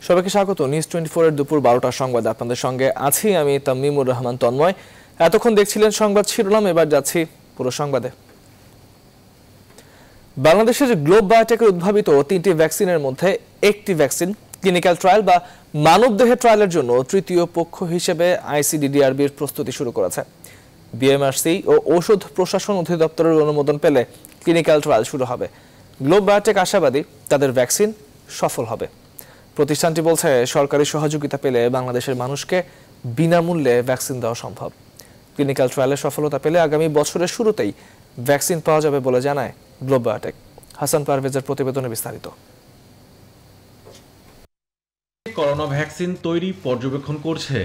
সবাইকে স্বাগত। নিউজ 24 এর দুপুর 12টার সংবাদ আপনাদের সঙ্গে আছি আমি তামিমুর রহমান তন্ময়। এতক্ষণ দেখছিলেন সংবাদ শিরোনাম, এবার যাচ্ছি পুরো সংবাদে। বাংলাদেশের গ্লোব বায়োটেকের উদ্ভাবিত 3টি ভ্যাকসিনের মধ্যে একটি ভ্যাকসিন ক্লিনিক্যাল ট্রায়াল বা মানবদেহে ট্রায়ালের জন্য তৃতীয় পক্ষ হিসেবে আইসিডিডিআরবির প্রস্তুতি শুরু করেছে। বিএমআরসি ও ঔষধ প্রশাসন অধিদপ্তরের অনুমোদন পেলে ক্লিনিক্যাল ট্রায়াল শুরু হবে। গ্লোব বায়োটেক আশাবাদী তাদের ভ্যাকসিন সফল হবে। প্রতিষ্ঠানটি বলছে সরকারি সহযোগিতা পেলে বাংলাদেশের মানুষকে বিনামূল্যে ভ্যাকসিন দেওয়া সম্ভব। ক্লিনিক্যাল ট্রায়ালে সফলতা পেলে আগামী বছরের শুরুতেই ভ্যাকসিন পাওয়া যাবে বলে জানায় গ্লোব বায়োটেক। হাসান পারভেজের প্রতিবেদনে বিস্তারিত। করোনা ভ্যাকসিন তৈরি পর্যবেক্ষণ করছে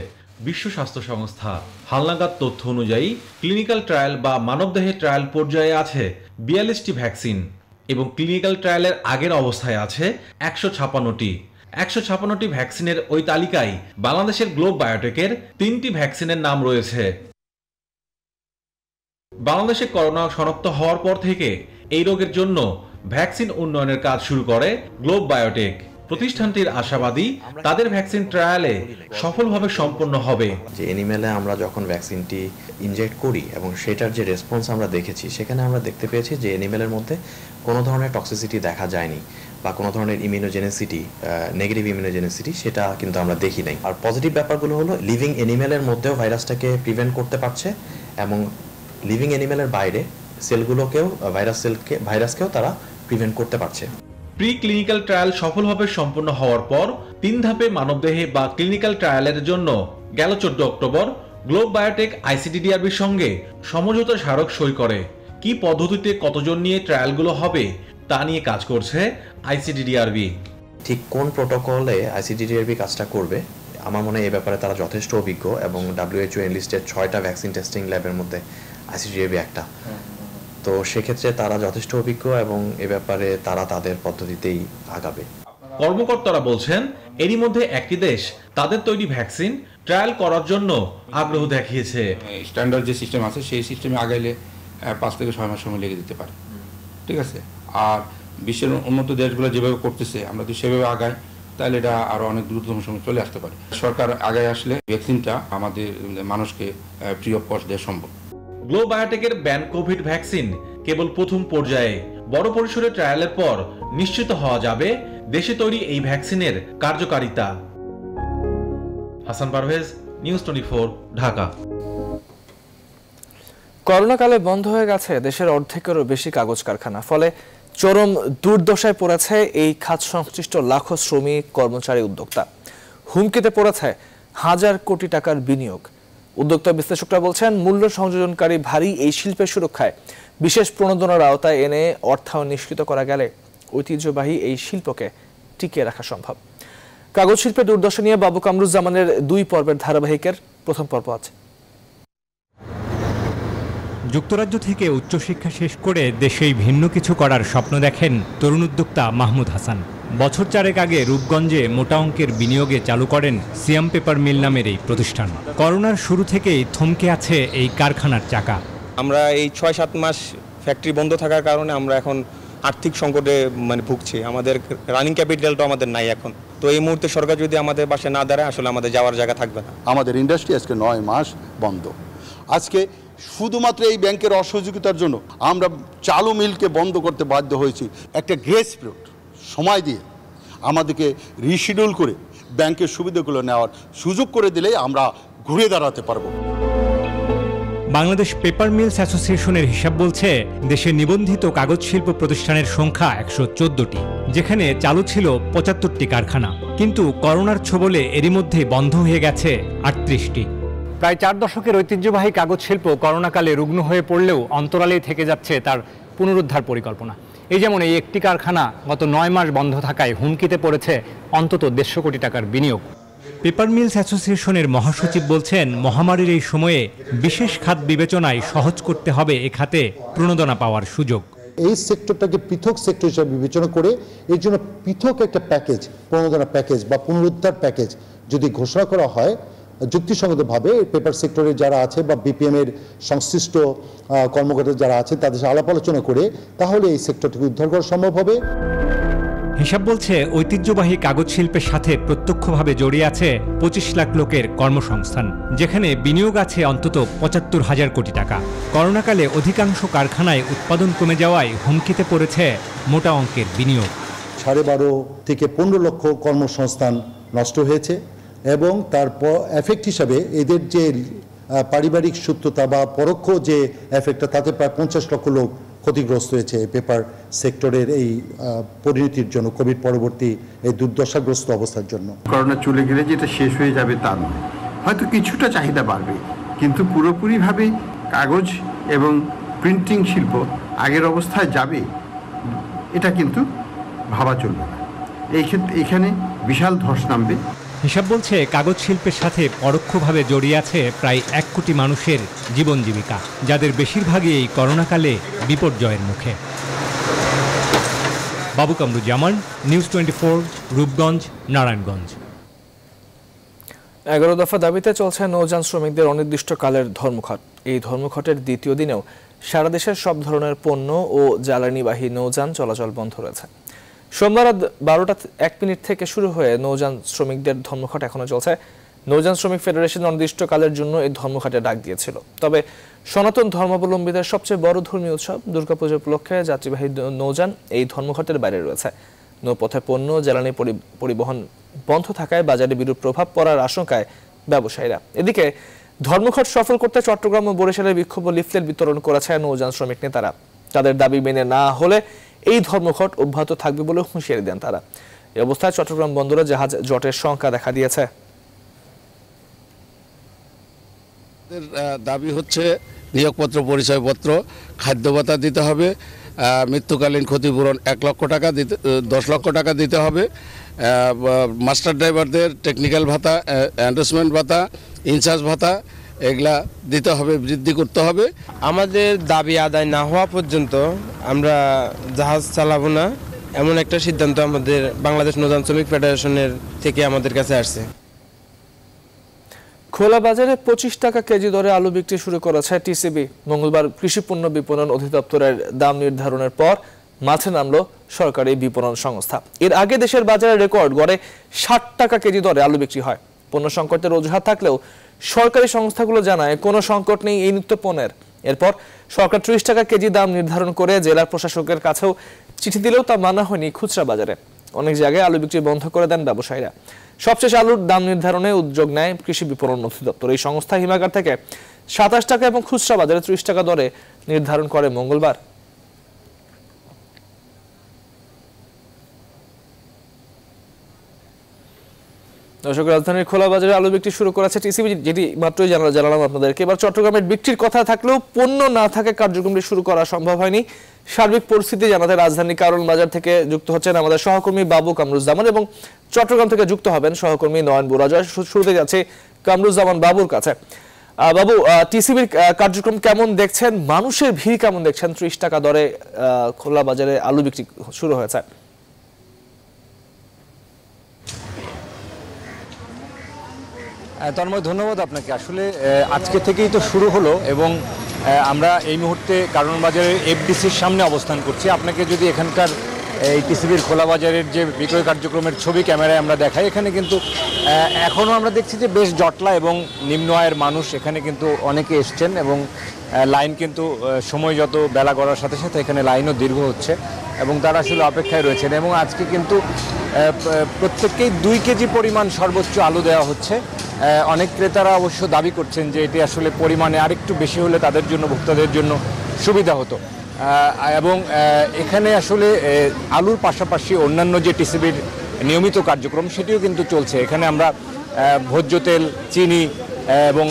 বিশ্ব স্বাস্থ্য সংস্থা। হালনাগাদ তথ্য অনুযায়ী ক্লিনিক্যাল ট্রায়াল বা মানবদেহে ট্রায়াল পর্যায়ে আছে 42টি ভ্যাকসিন এবং ক্লিনিক্যাল ট্রায়ালের আগের অবস্থায় আছে 156টি। 156টি ভ্যাকসিনের ওই তালিকায় বাংলাদেশের গ্লোব বায়োটেকের 3টি ভ্যাকসিনের নাম রয়েছে। বাংলাদেশে করোনা শনাক্ত হওয়ার পর থেকে এই রোগের জন্য ভ্যাকসিন উন্নয়নের কাজ শুরু করে গ্লোব বায়োটেক। প্রতিষ্ঠানটির আশাবাদী তাদের ভ্যাকসিন ট্রায়ালে সফলভাবে সম্পন্ন হবে। যে এনিমেলে আমরা যখন ভ্যাকসিনটি ইনজেক্ট করি এবং সেটার যে রেসপন্স আমরা দেখেছি, সেখানে আমরা দেখতে পেয়েছি যে এনিমেলের মধ্যে কোনো ধরনের টক্সিসিটি দেখা যায়নি বা কোনো ধরনের ইমিউনোজেনিসিটি, নেগেটিভ ইমিউনোজেনিসিটি সেটা কিন্তু আমরা দেখি নাই। আর পজিটিভ ব্যাপারগুলো হলো লিভিং এনিমেলের মধ্যেও ভাইরাসটাকে প্রিভেন্ট করতে পারছে এবং লিভিং এনিমেলের বাইরে সেলগুলোকেও ভাইরাসকেও তারা প্রিভেন্ট করতে পারছে। প্রি ক্লিনিক্যাল ট্রায়াল সফলভাবে সম্পন্ন হওয়ার পর 3 ধাপে মানবদেহে বা ক্লিনিক্যাল ট্রায়ালের জন্য গেল 14 অক্টোবর গ্লোব বায়োটেক আইসিডিডিআরবির সঙ্গে সমঝোতা স্মারক সই করে। কি পদ্ধতিতে কতজন নিয়ে ট্রায়ালগুলো হবে তা নিয়ে কাজ করছে আইসিডিডিআরবি। ঠিক কোন প্রোটোকলে আইসিডিডিআরবি কাজটা করবে, আমার মনে হয় এই ব্যাপারে তারা যথেষ্ট অভিজ্ঞ এবং WHO এনলিস্টেড 6টা ভ্যাকসিন টেস্টিং ল্যাবের মধ্যে আইসিডিডিআরবি একটা। তো সেক্ষেত্রে তারা যথেষ্ট অভিজ্ঞ এবং এ ব্যাপারে তারা তাদের পদ্ধতিতেই আগাবে। কর্মকর্তারা বলছেন এরই মধ্যে একটি দেশ তাদের তৈরি ভ্যাকসিন ট্রায়াল করার জন্য আগ্রহ দেখিয়েছে। স্ট্যান্ডার্ড যে সিস্টেম আছে সেই সিস্টেমে আগাইলে 5 থেকে 6 মাস সময় লেগে যেতে পারে, ঠিক আছে। আর বিশ্বের উন্নত দেশগুলো যেভাবে করতেছে আমরা যদি সেভাবে আগাই তাহলে এটা আরো অনেক দ্রুততম সময় চলে আসতে পারে। সরকার আগায় আসলে ভ্যাকসিনটা আমাদের মানুষকে ফ্রি অফ কস্ট দেওয়া সম্ভব। গ্লোব বায়োটেকের ব্যান কোভিড ভ্যাকসিন কেবল প্রথম পর্যায়ে। বড় পরিসরে ট্রায়ালের পর নিশ্চিত হওয়া যাবে দেশে তৈরি এই ভ্যাকসিনের কার্যকারিতা। হাসান পারভেজ, নিউজ 24, ঢাকা। করোনাকালে বন্ধ হয়ে গেছে দেশের অর্ধেকেরও বেশি কাগজ কারখানা। ফলে চরম দুর্দশায় পড়েছে এই খাত সংশ্লিষ্ট লাখো শ্রমিক, কর্মচারী, উদ্যোক্তা। হুমকিতে পড়েছে হাজার কোটি টাকার বিনিয়োগ। উদ্যোক্তা বিশ্লেষকরা বলছেন মূল্য সংযোজনকারী ভারী এই শিল্পের সুরক্ষায় বিশেষ প্রণোদনার আওতায় এনে অর্থায়ন নিশ্চিত করা গেলে ঐতিহ্যবাহী এই শিল্পকে টিকিয়ে রাখা সম্ভব। কাগজ শিল্পের দুর্দশা নিয়ে বাবু কামরুজ্জামানের 2 পর্বের ধারাবাহিকের প্রথম পর্ব আছে। যুক্তরাজ্য থেকে উচ্চশিক্ষা শেষ করে দেশেই ভিন্ন কিছু করার স্বপ্ন দেখেন তরুণ উদ্যোক্তা মাহমুদ হাসান। বছর 4 আগে রূপগঞ্জে মোটা অঙ্কের বিনিয়োগে চালু করেন সিয়াম পেপার মিল নামের এই প্রতিষ্ঠান। করোনার শুরু থেকেই থমকে আছে এই কারখানার চাকা। আমরা এই 6-7 মাস ফ্যাক্টরি বন্ধ থাকার কারণে আমরা এখন আর্থিক সংকটে ভুগছি। আমাদের রানিং ক্যাপিটালটা আমাদের নাই এখন। তো এই মুহূর্তে সরকার যদি আমাদের পাশে না দাঁড়ায় আসলে আমাদের যাওয়ার জায়গা থাকবে না। আমাদের ইন্ডাস্ট্রি আজকে 9 মাস বন্ধ। আজকে শুধুমাত্র এই ব্যাংকের অসহযোগিতার জন্য আমরা চালু মিলকে বন্ধ করতে বাধ্য হয়েছি। একটা গ্রেস পিরিয়ড সময় দিয়ে আমাদেরকে রিশিডিউল করে ব্যাংকের সুবিধাগুলো নেওয়ার সুযোগ করে দিলেই আমরা ঘুরে দাঁড়াতে পারবো। বাংলাদেশ পেপার মিলস অ্যাসোসিয়েশনের হিসাব বলছে দেশে নিবন্ধিত কাগজ শিল্প প্রতিষ্ঠানের সংখ্যা 114টি, যেখানে চালু ছিল 75টি কারখানা। কিন্তু করোনার ছোবলে এরই মধ্যে বন্ধ হয়ে গেছে 38টি। প্রায় 4 দশকের ঐতিহ্যবাহী কাগজ শিল্প করোনাকালে রুগ্ন হয়ে পড়লেও অন্তরালেই থেকে যাচ্ছে তার পুনরুদ্ধার পরিকল্পনা। এই যেমন এই একটি কারখানা গত 9 মাস বন্ধ থাকায় হুমকিতে পড়েছে অন্তত 150 কোটি টাকার বিনিয়োগ। পেপার মিলস অ্যাসোসিয়েশনের মহাসচিব বলছেন মহামারীর এই সময়ে বিশেষ খাত বিবেচনায় সহজ করতে হবে এ খাতে প্রণোদনা পাওয়ার সুযোগ। এই সেক্টরটাকে পৃথক সেক্টর হিসেবে বিবেচনা করে এর জন্য পৃথক একটা প্যাকেজ, প্রণোদনা প্যাকেজ বা পুনরুদ্ধার প্যাকেজ যদি ঘোষণা করা হয় যুক্তিসঙ্গতভাবে পেপার সেক্টরে যারা আছে বা বিপিএম এর সংশ্লিষ্ট কর্মকর্তা যারা আছে তাদের সাথে আলাপ আলোচনা করে, তাহলে এই সেক্টরটিকে উদ্ধার করা সম্ভব হবে। হিসাব বলছে ঐতিহ্যবাহী কাগজ শিল্পের সাথে প্রত্যক্ষভাবে জড়িয়ে আছে 25 লাখ লোকের কর্মসংস্থান, যেখানে বিনিয়োগ আছে অন্তত 75,000 কোটি টাকা। করোনাকালে অধিকাংশ কারখানায় উৎপাদন কমে যাওয়ায় হুমকিতে পড়েছে মোটা অঙ্কের বিনিয়োগ। 12.5 থেকে 15 লক্ষ কর্মসংস্থান নষ্ট হয়েছে এবং তারপর এফেক্ট হিসাবে এদের যে পারিবারিক সূত্রতা বা পরোক্ষ যে এফেক্টটা, তাতে প্রায় 50 লক্ষ লোক ক্ষতিগ্রস্ত হয়েছে পেপার সেক্টরের এই পরিণতির জন্য, কোভিড পরবর্তী এই দুর্দশাগ্রস্ত অবস্থার জন্য। করোনা চলে গেলে যেটা শেষ হয়ে যাবে তা নয়, হয়তো কিছুটা চাহিদা বাড়বে, কিন্তু পুরোপুরিভাবে কাগজ এবং প্রিন্টিং শিল্প আগের অবস্থায় যাবে এটা কিন্তু ভাবা চলবে না। এই ক্ষেত্রে এখানে বিশাল ধস নামবে। হিসাব বলছে কাগজ শিল্পের সাথে পরোক্ষভাবে জড়িয়ে আছে প্রায় 1 কোটি মানুষের জীবন জীবিকা, যাদের বেশিরভাগই এই করোনাকালে বিপর্যয়ের মুখে। বাবু কামরুজ্জামান, নিউজ 24, রূপগঞ্জ, নারায়ণগঞ্জ। 11 দফা দাবিতে চলছে নৌযান শ্রমিকদের অনির্দিষ্টকালের ধর্মঘট। এই ধর্মঘটের দ্বিতীয় দিনেও সারা দেশের সব ধরনের পণ্য ও জ্বালানিবাহী নৌযান চলাচল বন্ধ রয়েছে। সোমবার রাত 12:01 থেকে শুরু হয়ে নৌযান শ্রমিকদের ধর্মঘট এখনো চলছে। নৌযান শ্রমিক ফেডারেশন অনির্দিষ্টকালের জন্য এই ধর্মঘটে ডাক দিয়েছিল। তবে সনাতন ধর্মাবলম্বীদের সবচেয়ে বড় ধর্মীয় উৎসব দুর্গাপুজো উপলক্ষে যাত্রীবাহী নৌযান এই ধর্মঘটের বাইরে রয়েছে। নৌপথে পণ্য জ্বালানি পরিবহন বন্ধ থাকায় বাজারে বিরূপ প্রভাব পড়ার আশঙ্কায় ব্যবসায়ীরা। এদিকে ধর্মঘট সফল করতে চট্টগ্রাম ও বরিশালে বিক্ষোভ লিফলেট বিতরণ করেছে নৌযান শ্রমিক নেতারা। তাদের দাবি মেনে না হলে এই ধর্মঘট অব্যাহত থাকবে বলে হুঁশিয়ারি দেন তারা। এই অবস্থায় চট্টগ্রাম বন্দরে জাহাজ জটের শঙ্কা দেখা দিয়েছে। দাবি হচ্ছে নিয়োগপত্র, পরিচয়পত্র, খাদ্য ভাতা দিতে হবে, মৃত্যুকালীন ক্ষতিপূরণ 1 লক্ষ টাকা দিতে 10 লক্ষ টাকা দিতে হবে, মাস্টার ড্রাইভারদের টেকনিক্যাল ভাতা, এন্ডোর্সমেন্ট ভাতা, ইনচার্জ ভাতা এগুলা দিতে হবে, বৃদ্ধি করতে হবে। আমাদের দাবি আদায় না হওয়া পর্যন্ত আমরা জাহাজ চালাবো না, এমন একটা সিদ্ধান্ত আমাদের বাংলাদেশ নৌযান শ্রমিক ফেডারেশনের থেকে আমাদের কাছে আসছে। খোলা বাজারে 25 টাকা কেজি দরে আলু বিক্রি শুরু করেছে টিসিবি। মঙ্গলবার কৃষি পণ্য বিপণন অধিদপ্তরের দাম নির্ধারণের পর মাঠে নামলো সরকারি বিপণন সংস্থা। এর আগে দেশের বাজারে রেকর্ড গড়ে 60 টাকা কেজি দরে আলু বিক্রি হয়। পণ্য সংকটের অজুহাত থাকলেও সরকারি সংস্থাগুলো জানায় কোনো সংকট নেই এই নিত্য পণ্যের। এরপর সরকার 30 টাকা কেজি দাম নির্ধারণ করে জেলা প্রশাসকের কাছেও চিঠি দিলেও তা মানা হয়নি খুচরা বাজারে। অনেক জায়গায় আলু বিক্রি বন্ধ করে দেন ব্যবসায়ীরা। সবশেষ আলুর দাম নির্ধারণে উদ্যোগ নেয় কৃষি বিপণন অধিদপ্তর। এই সংস্থা হিমাগার থেকে 27 টাকা এবং খুচরা বাজারে 30 টাকা দরে নির্ধারণ করে মঙ্গলবার। দর্শক, রাজধানীর খোলা বাজারে আলু বিক্রি শুরু করেছে টিসিবি, যেটি মাত্রই জানালাম আপনাদেরকে। এবার চট্টগ্রামের বিক্রির কথা থাকলেও পণ্য না থাকে কার্যক্রমটি শুরু করা সম্ভব হয়নি। সার্বিক পরিস্থিতি জানাতে রাজধানীর কারণ বাজার থেকে যুক্ত হচ্ছেন আমাদের সহকর্মী বাবু কামরুজ্জামান এবং চট্টগ্রাম থেকে যুক্ত হবেন সহকর্মী নয়ন বুরাজয়। শুরুতে যাচ্ছে কামরুজ্জামান বাবুর কাছে। বাবু, টিসিবির কার্যক্রম কেমন দেখছেন, মানুষের ভিড় কেমন দেখছেন? 30 টাকা দরে খোলা বাজারে আলু বিক্রি শুরু হয়েছে। তন্ময়, ধন্যবাদ আপনাকে। আসলে আজকে থেকেই তো শুরু হলো এবং আমরা এই মুহূর্তে কারণ বাজারের এফডিসির সামনে অবস্থান করছি। আপনাকে যদি এখানকার এই টিসিবির খোলা বাজারের যে বিক্রয় কার্যক্রমের ছবি ক্যামেরায় আমরা দেখাই, এখানে কিন্তু এখনও আমরা দেখছি যে বেশ জটলা এবং নিম্ন আয়ের মানুষ এখানে কিন্তু অনেকে এসছেন এবং লাইন কিন্তু সময় যত বেলা গড়ার সাথে সাথে এখানে লাইনও দীর্ঘ হচ্ছে এবং তারা আসলে অপেক্ষায় রয়েছেন। এবং আজকে কিন্তু প্রত্যেককেই 2 কেজি পরিমাণ সর্বোচ্চ আলু দেওয়া হচ্ছে। অনেক ক্রেতারা অবশ্য দাবি করছেন যে এটি আসলে পরিমাণে আরেকটু বেশি হলে তাদের জন্য, ভোক্তাদের জন্য সুবিধা হতো। এবং এখানে আসলে আলুর পাশাপাশি অন্যান্য যে টিসিবির নিয়মিত কার্যক্রম সেটিও কিন্তু চলছে। এখানে আমরা ভোজ্য তেল, চিনি এবং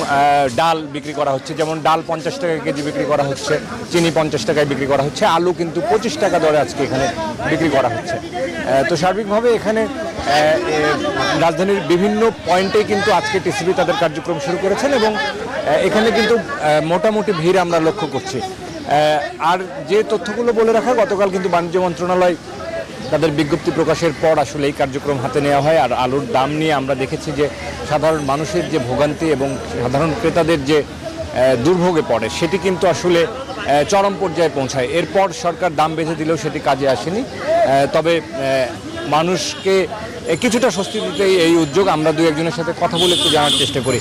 ডাল বিক্রি করা হচ্ছে। যেমন ডাল 50 টাকা কেজি বিক্রি করা হচ্ছে, চিনি 50 টাকায় বিক্রি করা হচ্ছে, আলু কিন্তু 25 টাকা দরে আজকে এখানে বিক্রি করা হচ্ছে। তো সার্বিকভাবে এখানে রাজধানীর বিভিন্ন পয়েন্টে কিন্তু আজকে টিসিবি তাদের কার্যক্রম শুরু করেছেন এবং এখানে কিন্তু মোটামুটি ভিড় আমরা লক্ষ্য করছি। আর যে তথ্যগুলো বলে রাখা, গতকাল কিন্তু বাণিজ্য মন্ত্রণালয় তাদের বিজ্ঞপ্তি প্রকাশের পর আসলে এই কার্যক্রম হাতে নেওয়া হয়। আর আলুর দাম নিয়ে আমরা দেখেছি যে সাধারণ মানুষের যে ভোগান্তি এবং সাধারণ ক্রেতাদের যে দুর্ভোগে পড়ে সেটি কিন্তু আসলে চরম পর্যায়ে পৌঁছায়। এরপর সরকার দাম বেঁধে দিলেও সেটি কাজে আসেনি। তবে মানুষকে কিছুটা স্বস্তি দিতে এই উদ্যোগ। আমরা দু একজনের সাথে কথা বলে একটু জানার চেষ্টা করি।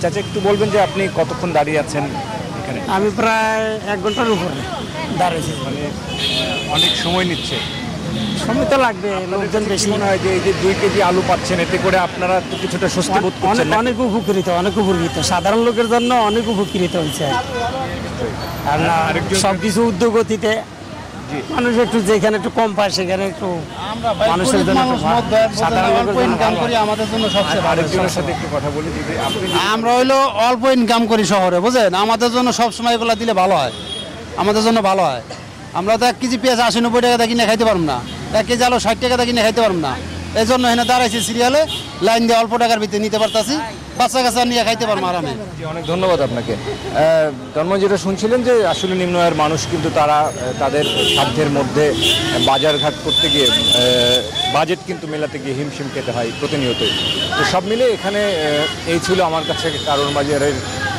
চাচা, একটু বলবেন যে আপনি কতক্ষণ দাঁড়িয়ে আছেন এখানে? আমি প্রায় 1 ঘন্টার উপরে দাঁড়িয়েছি। মানে অনেক সময় নিচ্ছে। সময় তো লাগবে, লোকজন বেশি। মনে হয় যে এই যে 2 কেজি আলু পাচ্ছেন, এতে করে আপনারা তো কিছুটা স্বস্তি বোধ করছেন? অনেক উপকৃত, অনেক উপকৃত, সাধারণ লোকের জন্য অনেক উপকৃত হয়েছে। আর না সবকিছু উদ্যোগতিতে মানুষ একটু যেখানে একটু কম পায় সেখানে একটু মানুষের জন্য ইনকাম করি, আমাদের জন্য সবচেয়ে ভালো। আরেকজনের সাথে একটু কথা বলি। আমরা হইলো অল্প ইনকাম করি শহরে, বুঝেন, আমাদের জন্য সবসময় এগুলো দিলে ভালো হয়, আমাদের জন্য ভালো হয়। আমরা তো 1 কেজি পেঁয়াজ 80-90 টাকা কিনে খাইতে পারবো না, 1 কেজি আলু 60 টাকা কিনে খাইতে পারবো না। এই জন্য এখানে দাঁড়াইছি সিরিয়ালে, লাইন দিয়ে অল্প টাকার ভিতরে নিতে পারতাছি, বাচ্চা কাচ্চা নিয়ে খাইতে পারবো আরামে। অনেক ধন্যবাদ আপনাকে। তন্ময়, যেটা শুনছিলেন যে আসলে নিম্ন আয়ের মানুষ কিন্তু তারা তাদের সাধ্যের মধ্যে বাজারঘাট করতে গিয়ে বাজেট কিন্তু মেলাতে গিয়ে হিমশিম খেতে হয় প্রতিনিয়তই। তো সব মিলে এখানে এই ছিল আমার কাছে কারণ বাজারের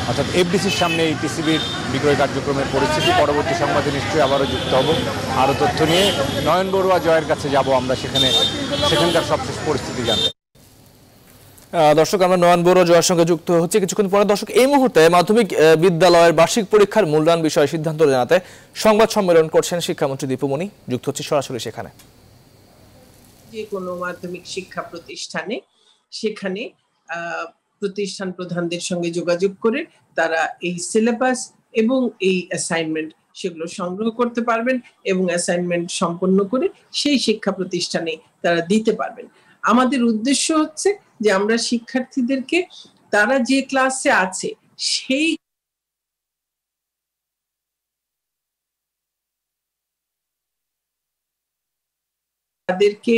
অর্থাৎ এফডিসির সামনে এই টিসিবির বিক্রয় কার্যক্রমের পরিস্থিতি। পরবর্তী সংবাদে নিশ্চয়ই আবারও যুক্ত হব আরও তথ্য নিয়ে। নয়ন বড়ুয়া জয়ের কাছে যাব আমরা সেখানকার সবশেষ পরিস্থিতি জানতে। দর্শক, আমরা নয়ন বড়ুয়া জয়ের সঙ্গে যুক্ত হচ্ছে কিছুক্ষণ পরে। দর্শক, এই মুহূর্তে মাধ্যমিক বিদ্যালয়ের বার্ষিক পরীক্ষার মূল্যায়ন বিষয়ে সিদ্ধান্ত জানাতে সংবাদ সম্মেলন করছেন শিক্ষামন্ত্রী দীপুমণি। যুক্ত হচ্ছে সরাসরি সেখানে। যে কোনো মাধ্যমিক শিক্ষা প্রতিষ্ঠানে সেখানে প্রতিষ্ঠান প্রধানদের সঙ্গে যোগাযোগ করে তারা এই সিলেবাস এবং এই অ্যাসাইনমেন্ট সেগুলো সংগ্রহ করতে পারবেন এবং অ্যাসাইনমেন্ট সম্পন্ন করে সেই শিক্ষা প্রতিষ্ঠানে তারা দিতে পারবেন। আমাদের উদ্দেশ্য হচ্ছে যে আমরা শিক্ষার্থীদেরকে তারা যে ক্লাসে আছে সেই তাদেরকে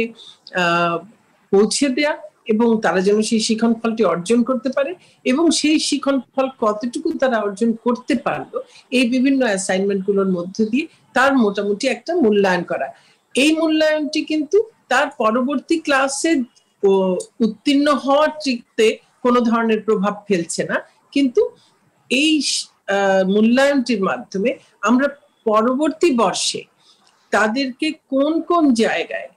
পৌঁছে দেয়া এবং তারা যেন সেই শিখন ফলটি অর্জন করতে পারে এবং সেই শিখন ফল কতটুকু তারা অর্জন করতে পারলো এই বিভিন্ন অ্যাসাইনমেন্ট গুলোর মধ্যে দিয়ে তার মোটামুটি একটা মূল্যায়ন করা। এই মূল্যায়নটি কিন্তু তার পরবর্তী ক্লাসে উত্তীর্ণ হওয়ার দিকে কোনো ধরনের প্রভাব ফেলছে না, কিন্তু এই মূল্যায়নটির মাধ্যমে আমরা পরবর্তী বর্ষে তাদেরকে কোন কোন জায়গায়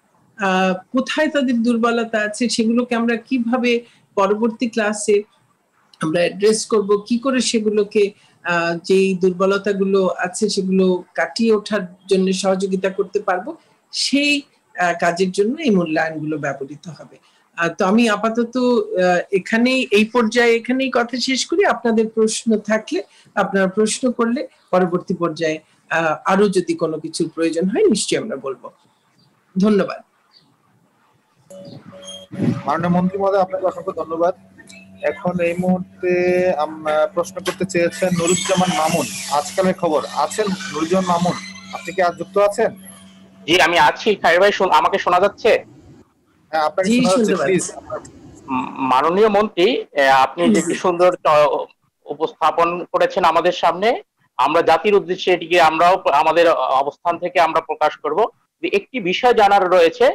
কোথায় তাদের দুর্বলতা আছে সেগুলোকে আমরা কিভাবে পরবর্তী ক্লাসে আমরা অ্যাড্রেস করব, কি করে সেগুলোকে যেই দুর্বলতাগুলো আছে সেগুলো কাটিয়ে ওঠার জন্য সহযোগিতা করতে পারবো, সেই কাজের জন্য এই মূল্যায়নগুলো ব্যবহৃত হবে। তো আমি আপাতত এখানেই এই পর্যায়ে এখানেই কথা শেষ করি। আপনাদের প্রশ্ন থাকলে আপনারা প্রশ্ন করলে পরবর্তী পর্যায়ে আরো যদি কোনো কিছুর প্রয়োজন হয় নিশ্চয়ই আমরা বলবো। ধন্যবাদ। মাননীয় মন্ত্রী মহোদয়, আপনাকে অসংখ্য ধন্যবাদ। এখন এই মুহূর্তে প্রশ্ন করতে চেয়েছেন নুরুজ্জামান মামুন। আজকালের খবর আছেন নুরুজ্জামান মামুন, আপনি কি আজ যুক্ত আছেন? জি, আমি আছি। খায়র ভাই, আমাকে শোনা যাচ্ছে? হ্যাঁ, আপনাকে শোনা যাচ্ছে। প্লিজ। মাননীয় মন্ত্রী, আপনি যে কি সুন্দর উপস্থাপন করেছেন আমাদের সামনে, আমরা জাতির উদ্দেশ্যে এটিকে আমরাও আমাদের অবস্থান থেকে আমরা প্রকাশ করব। একটি বিষয় জানার রয়েছে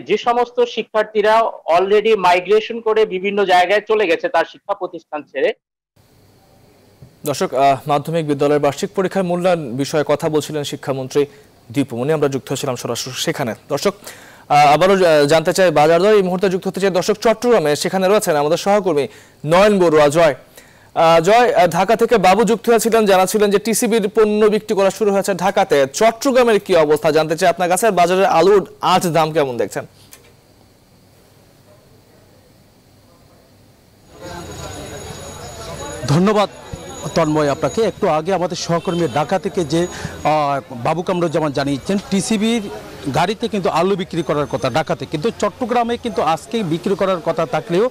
যে সমস্ত শিক্ষার্থীরা অলরেডি মাইগ্রেশন করে বিভিন্ন জায়গায় চলে গেছে তার শিক্ষা প্রতিষ্ঠান ছেড়ে। দর্শক, মাধ্যমিক বিদ্যালয়ের বার্ষিক পরীক্ষার মূল্যায়ন বিষয়ে কথা বলছিলেন শিক্ষামন্ত্রী দীপুমণি। আমরা যুক্ত হয়েছিলাম সরাসরি সেখানে। দর্শক, আবারও জানতে চাই বাজার দর। এই মুহূর্তে যুক্ত হতে চাই দর্শক চট্টগ্রামে, সেখানে রয়েছেন আমাদের সহকর্মী নয়ন বড়ুয়া। জয়, ঢাকা থেকে বাবু যুক্ত হয়েছিলেন, জানাচ্ছিলেন যে টিসিবির পণ্য বিক্রি করা শুরু হয়েছে ঢাকাতে। চট্টগ্রামের কি অবস্থা জানতে চাই আপনার কাছে। বাজারের আলুর আজ দাম কেমন দেখছেন? ধন্যবাদ তন্ময় আপনাকে। একটু আগে আমাদের সহকর্মী ঢাকা থেকে যে বাবু কামরুজ্জামান জানিয়েছেন টিসিবির গাড়িতে কিন্তু আলু বিক্রি করার কথা ঢাকাতে, কিন্তু চট্টগ্রামে কিন্তু আজকে বিক্রি করার কথা থাকলেও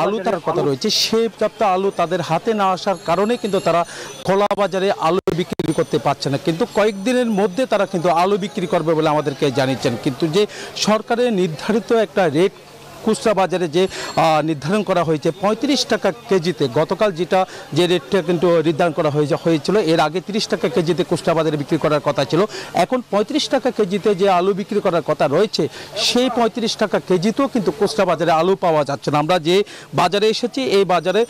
আলু তার কথা রয়েছে, সেই প্রাপ্ত আলু তাদের হাতে না আসার কারণে কিন্তু তারা খোলা বাজারে আলু বিক্রি করতে পারছে না। কিন্তু কয়েকদিনের মধ্যে তারা কিন্তু আলু বিক্রি করবে বলে আমাদেরকে জানিয়েছেন। কিন্তু যে সরকারের নির্ধারিত একটা রেট খুচরা বাজারে যে নির্ধারণ করা হয়েছে 35 টাকা কেজিতে, গতকাল যে রেটটা কিন্তু নির্ধারণ করা হয়েছিল, এর আগে 30 টাকা কেজিতে খুচরা বাজারে বিক্রি করার কথা ছিল। এখন 35 টাকা কেজিতে যে আলু বিক্রি করার কথা রয়েছে, সেই 35 টাকা কেজিতেও কিন্তু খুচরা বাজারে আলু পাওয়া যাচ্ছে না। আমরা যে বাজারে এসেছি, এই বাজারে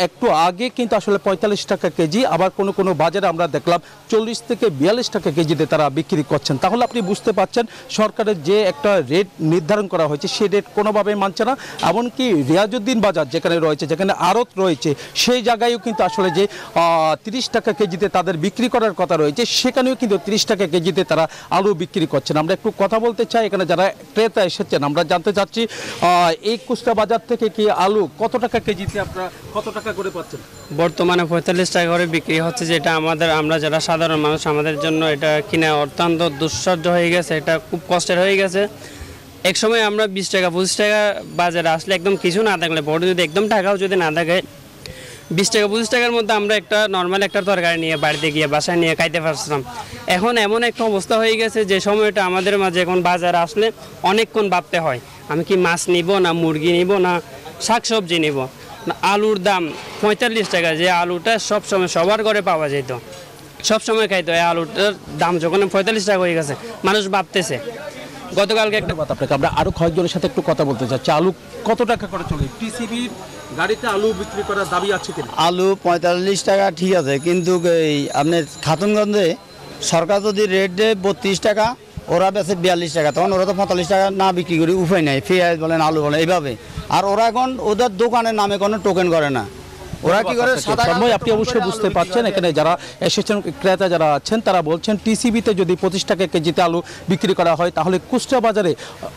একটু আগে কিন্তু আসলে 45 টাকা কেজি, আবার কোনো কোনো বাজারে আমরা দেখলাম 40 থেকে 42 টাকা কেজিতে তারা বিক্রি করছেন। তাহলে আপনি বুঝতে পারছেন সরকারের যে একটা রেট নির্ধারণ করা হয়েছে, সেই রেট কোনোভাবেই মানছে না। এমনকি রিয়াজউদ্দিন বাজার যেখানে রয়েছে, যেখানে আড়ত রয়েছে, সেই জায়গায়ও কিন্তু আসলে যে 30 টাকা কেজিতে তাদের বিক্রি করার কথা রয়েছে, সেখানেও কিন্তু 30 টাকা কেজিতে তারা আলু বিক্রি করছেন। আমরা একটু কথা বলতে চাই, এখানে যারা ক্রেতা এসেছেন, আমরা জানতে চাচ্ছি এই খুচরা বাজার থেকে কি আলু কত টাকা কেজিতে আপনারা কত টাকা করে পাচ্ছেন? বর্তমানে 45 টাকা করে বিক্রি হচ্ছে, যেটা আমরা যারা সাধারণ মানুষ, আমাদের জন্য এটা কিনা অত্যন্ত দুঃসাধ্য হয়ে গেছে, এটা খুব কষ্টের হয়ে গেছে। এক সময় আমরা 20 টাকা 25 টাকা বাজারে আসলে একদম কিছু না থাকলে, বড় যদি একদম টাকাও যদি না থাকে, 20 টাকা 25 টাকার মধ্যে আমরা একটা নর্মাল একটা তরকারি নিয়ে বাড়িতে গিয়ে বাসায় নিয়ে খাইতে পারছিলাম। এখন এমন একটা অবস্থা হয়ে গেছে যে সময়টা আমাদের মাঝে এখন বাজারে আসলে অনেকক্ষণ ভাবতে হয়, আমি কি মাছ নিব না মুরগি নিব না শাকসবজি নিব। আলুর দাম 45 টাকা, যে আলুটা সবসময় সবার ঘরে পাওয়া যেত, সবসময় খাইতো, এই আলুটার দাম যখন 45 টাকা হয়ে গেছে, মানুষ ভাবতেছে। গতকালকে একটা কথা, আপনাকে আমরা আরো কয়েকজনের সাথে একটু কথা বলতে চাচ্ছি। আলু কত টাকা করে চলে? টিসিবির গাড়িতে আলু বিক্রি করার দাবি আছে কিনা? আলু 45 টাকা ঠিক আছে, কিন্তু এই আপনার খাতুনগঞ্জে সরকার যদি রেট দেয় 32 টাকা, ওরা বেছে 42 টাকা, তখন ওরা তো 45 টাকা না বিক্রি করি উপায় নাই, পেঁয়াজ বলেন আলু বলেন এইভাবে। আর ওরা এখন ওদের দোকানের নামে কোনো টোকেন করে না, ওরা কি করে? আপনি অবশ্যই বুঝতে পারছেন, এখানে যারা এসেছেন ক্রেতা যারা আছেন, তারা বলছেন টিসিবিতে যদি 25 টাকা কেজিতে আলু বিক্রি করা হয়, তাহলে খুচরা বাজারে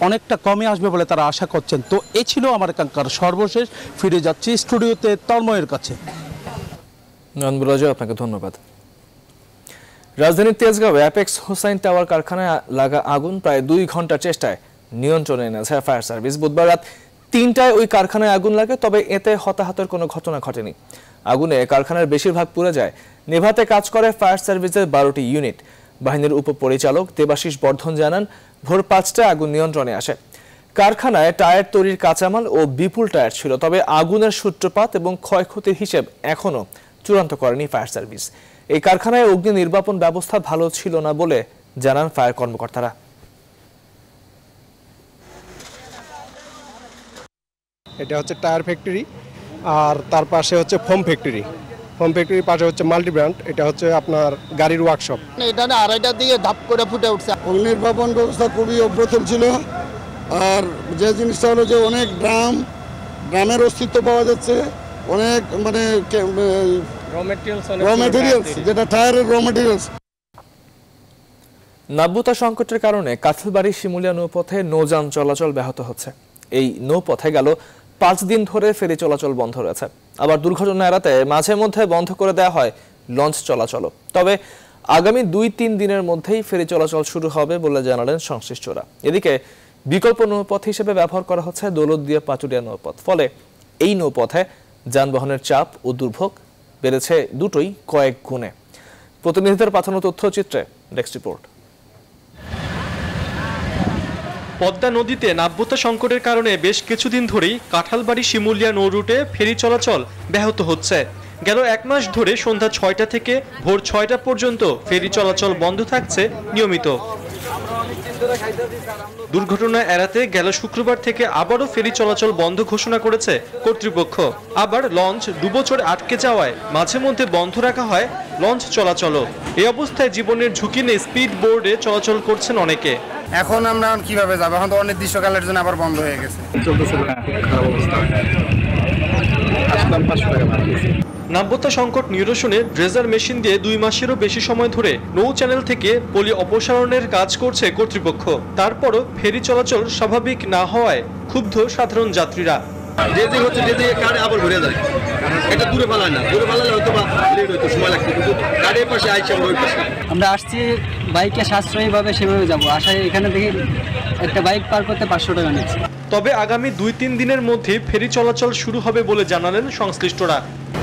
অনেকটা কমে আসবে বলে তারা আশা করছেন। তো এই ছিল আমার এখানকার সর্বশেষ। ফিরে যাচ্ছি স্টুডিওতে তন্ময়ের কাছে। আপনাকে ধন্যবাদ। রাজধানীর তেজগাঁও অ্যাপেক্স হোসাইন টাওয়ার কারখানায় লাগা আগুন প্রায় 2 ঘন্টার চেষ্টায় নিয়ন্ত্রণে এনেছে ফায়ার সার্ভিস। বুধবার রাত 3টায় ওই কারখানায় আগুন লাগে, তবে এতে হতাহতের কোনো ঘটনা ঘটেনি। আগুনে কারখানার বেশিরভাগ পুড়ে যায়। নেভাতে কাজ করে ফায়ার সার্ভিসের 12টি ইউনিট। বাহিনীর উপপরিচালক দেবাশিস বর্ধন জানান, ভোর 5টায় আগুন নিয়ন্ত্রণে আসে। কারখানায় টায়ার তৈরির কাঁচামাল ও বিপুল টায়ার ছিল, তবে আগুনের সূত্রপাত এবং ক্ষয়ক্ষতির হিসেব এখনও চূড়ান্ত করেনি ফায়ার সার্ভিস। এই কারখানায় অগ্নি নির্বাপন ব্যবস্থা ভালো ছিল না বলে জানান ফায়ার কর্মকর্তারা। এটা হচ্ছে টায়ার ফ্যাক্টরি, আর তার পাশে হচ্ছে ফোম ফ্যাক্টরি। ফোম ফ্যাক্টরির পাশে হচ্ছে মাল্টি ব্র্যান্ড, এটা হচ্ছে আপনার গাড়ির ওয়ার্কশপ। এটা 2:30টার দিকে ধাপ করে ফুটে উঠছে। অগ্নিনির্বাপন ব্যবস্থা খুবই অপ্রতুল ছিল। আর যে জিনিসটা হলো যে অনেক ড্রামের অস্তিত্ব পাওয়া যাচ্ছে, অনেক মানে র ম্যাটেরিয়ালস, যেটা টায়ারের র ম্যাটেরিয়ালস। নাব্যতা সংকটের কারণে কাঁঠালবাড়ি শিমুলিয়া নৌপথে নৌযান চলাচল ব্যাহত হচ্ছে। এই নৌপথে গেল 5 দিন ধরে ফেরি চলাচল বন্ধ রয়েছে। আবার দুর্ঘটনা এড়াতে মাঝে মধ্যে বন্ধ করে দেওয়া হয় লঞ্চ চলাচল। তবে আগামী 2-3 দিনের মধ্যেই ফেরি চলাচল শুরু হবে বলে জানালেন সংশ্লিষ্টরা। এদিকে বিকল্প নৌপথ হিসেবে ব্যবহার করা হচ্ছে দৌলতদিয়া পাচুরিয়া নৌপথ। ফলে এই নৌপথে যানবাহনের চাপ ও দুর্ভোগ বেড়েছে দুটোই কয়েক গুণে। প্রতিনিধিদের পাঠানো তথ্যচিত্রে ডেস্ক রিপোর্ট। পদ্মা নদীতে নাব্যতা সংকটের কারণে বেশ কিছুদিন ধরেই কাঁঠালবাড়ি শিমুলিয়া নৌ রুটে ফেরি চলাচল ব্যাহত হচ্ছে। গেল 1 মাস ধরে সন্ধ্যা 6টা থেকে ভোর 6টা পর্যন্ত ফেরি চলাচল বন্ধ থাকছে নিয়মিত। দুর্ঘটনা এড়াতে গেল শুক্রবার থেকে আবারও ফেরি চলাচল বন্ধ ঘোষণা করেছে কর্তৃপক্ষ। আবার লঞ্চ ডুবোচরে আটকে যাওয়ায় মাঝে মধ্যে বন্ধ রাখা হয় লঞ্চ চলাচলও। এই অবস্থায় জীবনের ঝুঁকি নিয়ে স্পিড বোর্ডে চলাচল করছেন অনেকে। এখন আমরা কিভাবে যাবো? এখন তো অনির্দিষ্টকালের জন্য আবার বন্ধ হয়ে গেছে। নাব্যতা সংকট নিরসনে ড্রেজার মেশিন দিয়ে 2 মাসেরও বেশি সময় ধরে নৌ চ্যানেল থেকে পলি অপসারণের কাজ করছে কর্তৃপক্ষ। তারপরও ফেরি চলাচল স্বাভাবিক না হওয়ায় ক্ষুব্ধ সাধারণ যাত্রীরা। আমরা আসছি বাইকে সাশ্রয়ীভাবে সেভাবে যাবো, আশায় এখানে দেখি একটা বাইক পার করতে 500 টাকা নিচ্ছে। তবে আগামী 2-3 দিনের মধ্যে ফেরি চলাচল শুরু হবে বলে জানালেন সংশ্লিষ্টরা।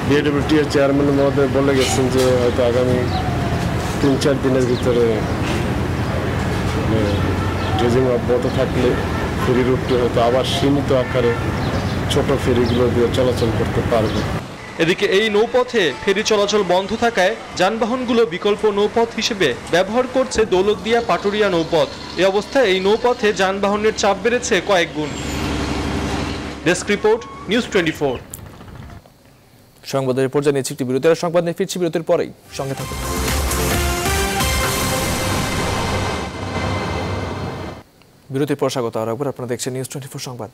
বিএডব্লিউটিএর চেয়ারম্যান মহোদয় বলে গেছেন যে হয়তো আগামী 3-4 দিনের ভিতরে ড্রেজিং অব্যাহত থাকলে ফেরি রুটটি হয়তো আবার সীমিত আকারে ছোট ফেরিগুলো দিয়ে চলাচল করতে পারবে। এদিকে এই নৌপথে ফেরি চলাচল বন্ধ থাকায় যানবাহনগুলো বিকল্প নৌপথ হিসেবে ব্যবহার করছে দৌলতদিয়া পাটুরিয়া নৌপথ। এই অবস্থায় এই নৌপথে যানবাহনের চাপ বেড়েছে কয়েক গুণ। Desk report, news 24। সংবাদের পর্যায়ে নিচ্ছে একটি বিরতির সংবাদ নিয়ে ফিরছি বিরতির পরেই, সঙ্গে থাকুন। বিরতির পর স্বাগত আর একবার আপনারা দেখছেন নিউজ 24 সংবাদ।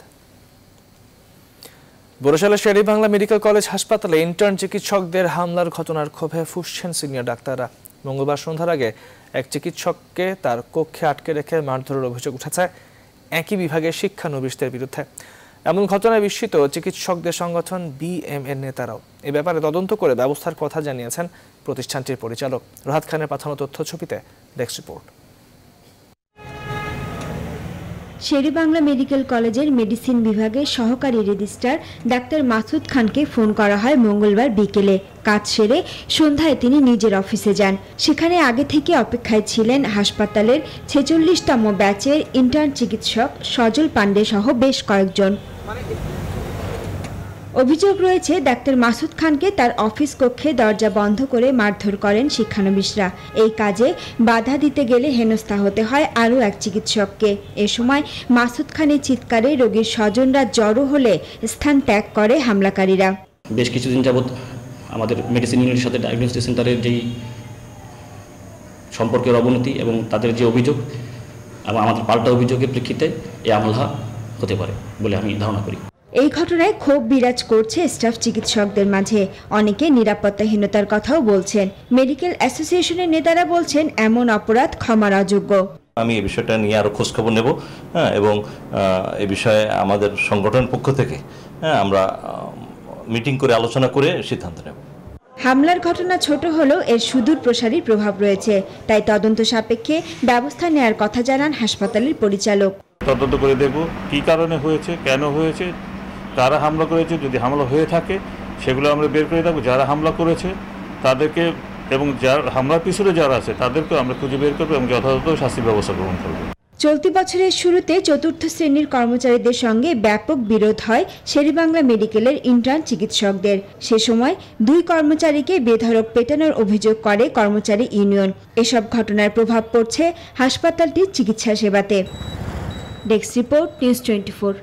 বরিশালের শের-ই বাংলা মেডিকেল কলেজ হাসপাতালে ইন্টার্ন চিকিৎসকদের হামলার ঘটনার ক্ষোভে ফুঁসছেন সিনিয়র ডাক্তাররা। মঙ্গলবার সন্ধ্যার আগে এক চিকিৎসককে তার কক্ষে আটকে রেখে মারধরের অভিযোগ উঠেছে একই বিভাগের শিক্ষানবিশদের বিরুদ্ধে। এমন ঘটনায় বিস্মিত চিকিৎসকদের সংগঠন বিএমএর নেতারাও। এ ব্যাপারে তদন্ত করে ব্যবস্থার কথা জানিয়েছেন প্রতিষ্ঠানটির পরিচালক। রাহাত খানের পাঠানো তথ্য ছবিতে desk report. Sher e Bangla medical কলেজের মেডিসিন বিভাগের সহকারী রেজিস্ট্রার ডাক্তার মাসুদ খানকে ফোন করা হয় মঙ্গলবার বিকেলে। কাজ সেরে সন্ধ্যায় তিনি নিজের অফিসে যান। সেখানে আগে থেকে অপেক্ষায় ছিলেন হাসপাতালের 46তম ব্যাচের ইন্টার্ন চিকিৎসক সজল পান্ডে সহ বেশ কয়েকজন। অভিযোগ রয়েছে ডাক্তার মাসুদ খানকে তার অফিস কক্ষে দরজা বন্ধ করে মারধর করেন শিক্ষানবিশরা। এই কাজে বাধা দিতে গেলে হেনস্থা হতে হয় আরও এক চিকিৎসককে। এ সময় মাসুদ খানের চিৎকারে রোগীর স্বজনরা জড়ো হলে স্থান ত্যাগ করে হামলাকারীরা। বেশ কিছুদিন যাবৎ আমাদের মেডিসিন ইউনিটের সাথে ডায়াগনস্টিক সেন্টারের যেই সম্পর্কের অবনতি এবং তাদের যে অভিযোগ এবং আমাদের পাল্টা অভিযোগের প্রেক্ষিতে এই হামলা হতে পারে বলে আমি ধারণা করি। এই ঘটনায় ক্ষোভ বিরাজ করছে স্টাফ চিকিৎসকদের মাঝে। অনেকে নিরাপত্তাহীনতার কথাও বলছেন। মেডিকেল অ্যাসোসিয়েশনের নেতারা বলছেন এমন অপরাধ ক্ষমার অযোগ্য। আমি এই বিষয়টা নিয়ে আরো খোঁজখবর নেব এবং এই বিষয়ে আমাদের সংগঠনের পক্ষ থেকে আমরা মিটিং করে আলোচনা করে সিদ্ধান্ত নেব। হামলার ঘটনা ছোট হলেও এর সুদূর প্রসারী প্রভাব রয়েছে, তাই তদন্ত সাপেক্ষে ব্যবস্থা নেয়ার কথা জানান হাসপাতালের পরিচালক। তদন্ত করে দেখব কী কারণে হয়েছে, কেন হয়েছে, কারা হামলা করেছে। যদি হামলা হয়ে থাকে সেগুলো আমরা বের করে দেবো। যারা হামলা করেছে তাদেরকে এবং যার হামলার পিছনে যারা আছে তাদেরকেও আমরা খুঁজে বের করবো এবং যথাযথ শাস্তি ব্যবস্থা গ্রহণ করবো। চলতি বছরের শুরুতে চতুর্থ শ্রেণীর কর্মচারীদের সঙ্গে ব্যাপক বিরোধ হয় শের-ই বাংলা মেডিকেলের ইন্টার্ন চিকিৎসকদের। সে সময় 2 কর্মচারীকে বেধড়ক পেটানোর অভিযোগ করে কর্মচারী ইউনিয়ন। এসব ঘটনার প্রভাব পড়ছে হাসপাতালটির চিকিৎসা সেবাতে। Desk report, news 24।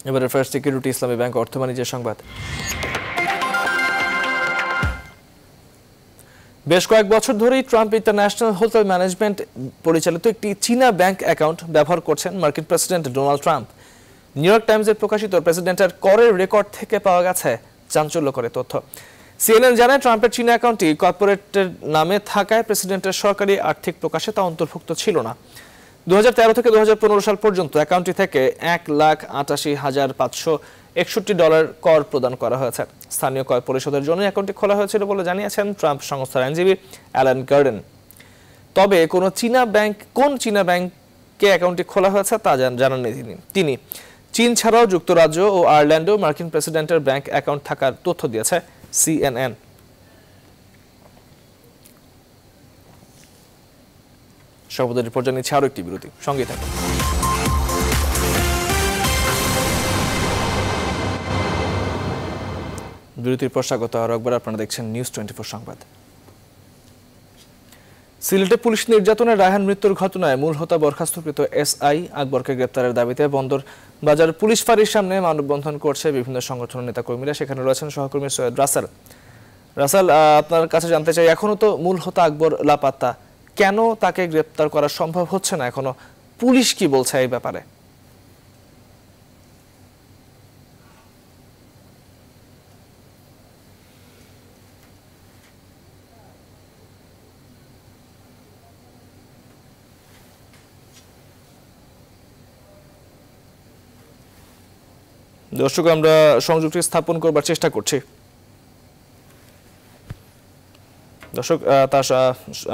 এবারে ফার্স্ট সিকিউরিটি ইসলামী ব্যাংক অর্থ বাণিজ্যের সংবাদ। বেশ কয়েক বছর ধরেই ট্রাম্প ইন্টারন্যাশনাল হোটেল ম্যানেজমেন্ট পরিচালিত একটি চীনা ব্যাংক অ্যাকাউন্ট ব্যবহার করছেন মার্কিন president Donald Trump. New York টাইমসে প্রকাশিত প্রেসিডেন্টের করের রেকর্ড থেকে পাওয়া গেছে চাঞ্চল্যকর তথ্য। সিএনএন জানায় ট্রাম্পের চীনা অ্যাকাউন্টটি কর্পোরেটের নামে থাকায় প্রেসিডেন্টের সরকারি আর্থিক প্রকাশে তা অন্তর্ভুক্ত ছিল না। 2013 থেকে 2015 সাল পর্যন্ত অ্যাকাউন্টটি থেকে $1,88,561 কর প্রদান করা হয়েছে। স্থানীয় কর পরিশোধের জন্য অ্যাকাউন্টটি খোলা হয়েছিল বলে জানিয়েছেন ট্রাম্প সংস্থার আইনজীবী অ্যালান গার্ডেন। তবে কোন চীনা ব্যাংকে অ্যাকাউন্টটি খোলা হয়েছে তা জানাননি তিনি। চীন ছাড়াও যুক্তরাজ্য ও আয়ারল্যান্ডেও মার্কিন প্রেসিডেন্টের ব্যাংক অ্যাকাউন্ট থাকার তথ্য দিয়েছে সিএনএন। সর্বদলীয় পর্যায়ে নিচ্ছে আরো একটি বিরতি, সঙ্গে থাকুন। বিরতির পর স্বাগত আরো একবার, আপনারা দেখছেন নিউজ 24 সংবাদ। সিলেটে পুলিশ নির্যাতনের রায়হান মৃত্যুর ঘটনায় মূল হোতা বরখাস্তকৃত এসআই আকবরকে গ্রেপ্তারের দাবিতে বন্দর বাজার পুলিশ ফাঁড়ির সামনে মানববন্ধন করছে বিভিন্ন সংগঠনের নেতাকর্মীরা। সেখানে রয়েছেন সহকর্মী সৈয়দ রাসেল। আপনার কাছে জানতে চাই, এখনো তো মূল হোতা আকবর লাপাত্তা, কেন তাকে গ্রেপ্তার করা সম্ভব হচ্ছে না এখনো? পুলিশ কি বলছে এই ব্যাপারে? দর্শক, আমরা সংযুক্তি স্থাপন করবার চেষ্টা করছি। দর্শক,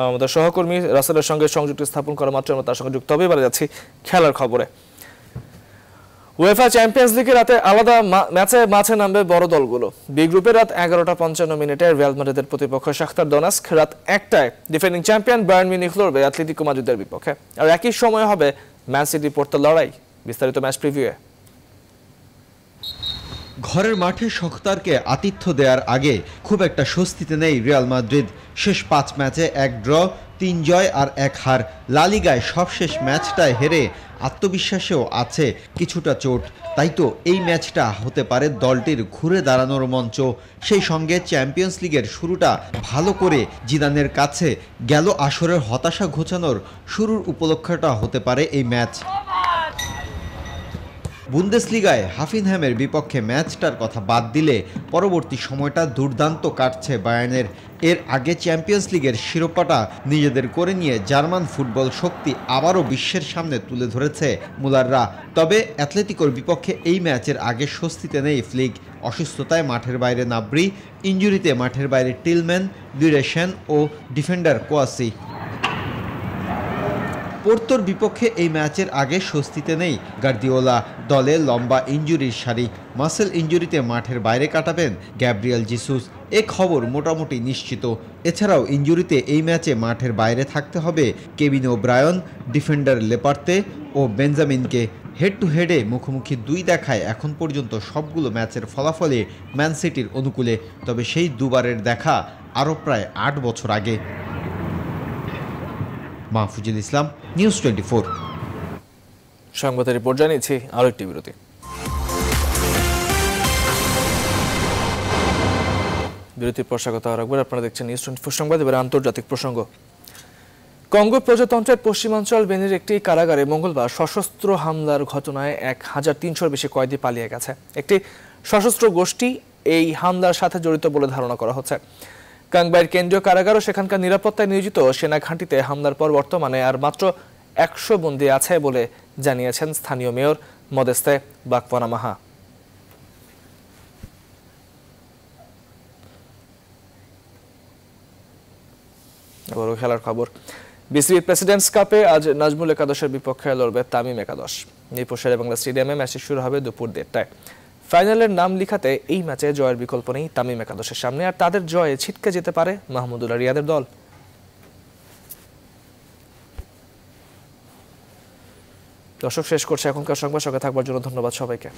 আমাদের সহকর্মী রাসেলের সঙ্গে সংযুক্তি স্থাপন করা মাত্র আমরা তার সঙ্গে যুক্ত হবে। এবারে যাচ্ছি খেলার খবরে। উয়েফা চ্যাম্পিয়ন্স লিগের রাতে আলাদা মাঠে নামবে বড় দলগুলো। বি গ্রুপে রাত 11:55 রিয়াল মাদ্রিদের প্রতিপক্ষ শাখতার দোনেস্ক, রাত 1টায় ডিফেন্ডিং চ্যাম্পিয়ন বায়ার্ন মিউনিখ লড়বে অ্যাটলেটিকো মাদ্রিদের বিপক্ষে। আর একই সময় হবে ম্যান সিটি পোর্তো লড়াই। বিস্তারিত ম্যাচ প্রিভিউয়ে। ঘরের মাঠে শখতারকে আতিথ্য দেওয়ার আগে খুব একটা স্বস্তিতে নেই রিয়াল মাদ্রিদ। শেষ 5 ম্যাচে 1 ড্র, 3 জয় আর 1 হার। লা লিগায় সবশেষ ম্যাচটায় হেরে আত্মবিশ্বাসেও আছে কিছুটা চোট। তাই তো এই ম্যাচটা হতে পারে দলটির ঘুরে দাঁড়ানোর মঞ্চ। সেই সঙ্গে চ্যাম্পিয়ন্স লিগের শুরুটা ভালো করে জিদানের কাছে গেল আসরের হতাশা ঘোচানোর শুরুর উপলক্ষটা হতে পারে এই ম্যাচ। বুন্দেসলিগায় হাফিনহ্যামের বিপক্ষে ম্যাচটার কথা বাদ দিলে পরবর্তী সময়টা দুর্দান্ত কাটছে বায়ার্নের। এর আগে চ্যাম্পিয়ন্স লিগের শিরোপাটা নিজেদের করে নিয়ে জার্মান ফুটবল শক্তি আবারও বিশ্বের সামনে তুলে ধরেছে মুলাররা। তবে অ্যাথলেটিকোর বিপক্ষে এই ম্যাচের আগে স্বস্তিতে নেই ফ্লিক। অসুস্থতায় মাঠের বাইরে নাব্রি, ইনজুরিতে মাঠের বাইরে টিলম্যান, লিরেশন ও ডিফেন্ডার কোয়াসি। পোর্তোর বিপক্ষে এই ম্যাচের আগে স্বস্তিতে নেই গার্দিওলা। দলে লম্বা ইনজুরির সারি, মাসেল ইনজুরিতে মাঠের বাইরে কাটাবেন গ্যাব্রিয়েল জিসুস, এ খবর মোটামুটি নিশ্চিত। এছাড়াও ইনজুরিতে এই ম্যাচে মাঠের বাইরে থাকতে হবে কেভিন ওব্রায়ন, ডিফেন্ডার লেপার্তে ও বেঞ্জামিনকে। হেড টু হেডে মুখোমুখি 2 দেখায় এখন পর্যন্ত সবগুলো ম্যাচের ফলাফলে ম্যান সিটির অনুকূলে। তবে সেই দুবারের দেখা আরও প্রায় 8 বছর আগে। মাহফুজুল ইসলাম, নিউজ 24। সংবাদের রিপোর্ট জানিয়েছি আরো একটি বিরতি। বিরতির পর স্বাগত রাখবেন। আপনারা দেখছেন নিউজ 24 সংবাদ। এবার আন্তর্জাতিক প্রসঙ্গ। কঙ্গো প্রজাতন্ত্রের পশ্চিমাঞ্চল বেনির একটি কারাগারে মঙ্গলবার সশস্ত্র হামলার ঘটনায় 1300-র বেশি কয়েদি পালিয়ে গেছে। একটি সশস্ত্র গোষ্ঠী এই হামলার সাথে জড়িত বলে ধারণা করা হচ্ছে। কাংবাইয়ের কেন্দ্রীয় কারাগার ও সেখানকার নিরাপত্তায় নিয়োজিত সেনা ঘাঁটিতে হামলার পর বর্তমানে আর মাত্র 100 বন্দী আছে বলে জানিয়েছেন স্থানীয় মেয়র মদেস্তে বাকওয়ানামাহা। এবারও খেলার খবর। বিসিবি প্রেসিডেন্টস কাপে আজ নাজমুল একাদশের বিপক্ষে লড়বে তামিম একাদশ। মিরপুর শেরেবাংলা স্টেডিয়ামে ম্যাচটি শুরু হবে দুপুর 1টায়। ফাইনালের নাম লিখাতে এই ম্যাচে জয়ের বিকল্প নেই তামিম একাদশের সামনে, আর তাদের জয়ে ছিটকে যেতে পারে মাহমুদুল্লাহ রিয়াদের দল। দর্শক, শেষ করছে এখনকার সংবাদ। সঙ্গে থাকবার জন্য ধন্যবাদ সবাইকে।